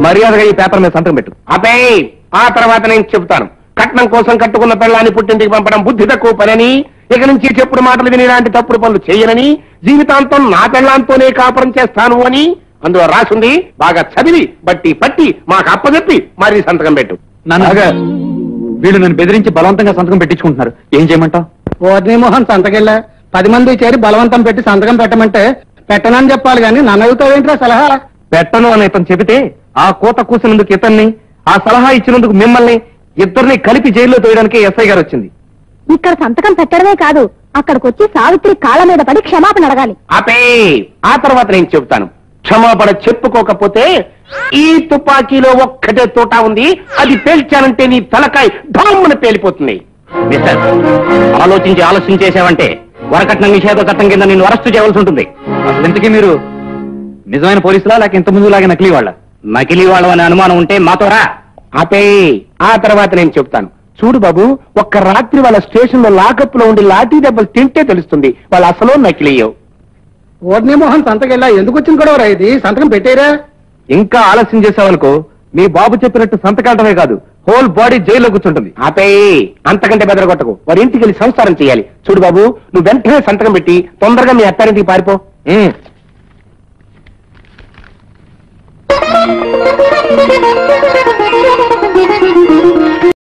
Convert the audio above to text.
మర్యాదగా ఈ పేపర్ మీద సంతకం పెట్టు. అపే ఆ తర్వాత నేను చెబుతాను. కట్నం కోసం కట్టుకున్న పెళ్ళాన్ని పుట్టింటికి పంపడం బుద్ధి తక్కువ పనని, ఇక నుంచి చెప్పుడు మాటలు విని ఇలాంటి తప్పుడు పనులు చేయనని, జీవితాంతం నా పెళ్ళాంతోనే కాపురం చేస్తాను అని అందులో రాసుంది. బాగా చదివి బట్టి పట్టి మాకు అప్పచెప్పి మరి సంతకం పెట్టు. నాన్నగా వీళ్ళు నన్ను బెదిరించి బలవంతంగా సంతకం పెట్టించుకుంటున్నారు. ఏం చేయమంటావు? ఓర్నిమోహన్ సంతకెళ్ళా 10 మంది చేరి బలవంతం పెట్టి సంతకం పెట్టమంటే పెట్టనని చెప్పాలి కానీ నన్ను అడుగుతావేంట్రా సలహా? పెట్టను అని ఇతను చెబితే ఆ కోత కూసినందుకు ఇతన్ని, ఆ సలహా ఇచ్చినందుకు మిమ్మల్ని ఇద్దరిని కలిపి జైల్లో తోయడానికి ఎస్ఐ గారు వచ్చింది. ఇక్కడ సంతకం పెట్టడమే కాదు, అక్కడికి వచ్చి సావిత్రి కాళ్ళ మీద పడి క్షమాపణ అడగాలి. ఆపే ఆ తర్వాత నేను చెబుతాను. క్షమాపణ చెప్పుకోకపోతే ఈ తుపాకీలో ఒక్కటే తోట ఉంది, అది పేల్చానంటే నీ తలకాయ ఢామ్మున పేలిపోతుంది. మిస్టర్, ఆలోచించి ఆలస్యం చేసావంటే వరకట్నం నిషేధ చట్టం కింద నిన్ను అరెస్టు చేయవలసి ఉంటుంది. అసలు ఇంతకీ మీరు నిజమైన పోలీసులా లేక ఇంత ముందు లాగే నకిలీ వాళ్ళ? నకిలీ వాళ్ళ అనే అనుమానం ఉంటే మాతో రా. ఆపే ఆ తర్వాత నేను చెప్తాను. చూడు బాబు, ఒక్క రాత్రి వాళ్ళ స్టేషన్ లో లాకప్ లో ఉండి లాఠీ దెబ్బలు తింటే తెలుస్తుంది వాళ్ళు అసలు నకిలీయో. ఓర్నిమోహన్ సంతకెళ్ళా ఎందుకు వచ్చింది కూడా ఇది? సంతకం పెట్టేరా? ఇంకా ఆలస్యం చేసావనుకో మీ బాబు చెప్పినట్టు సంతకాలటమే కాదు, హోల్ బాడీ జైల్లో కూర్చుంటుంది. ఆపే అంతకంటే బెదరగొట్టకు. వారి ఇంటికి వెళ్ళి సంస్కారం చేయాలి. చూడు బాబు, నువ్వు వెంటనే సంతకం పెట్టి తొందరగా మీ అత్తారింటికి పారిపో.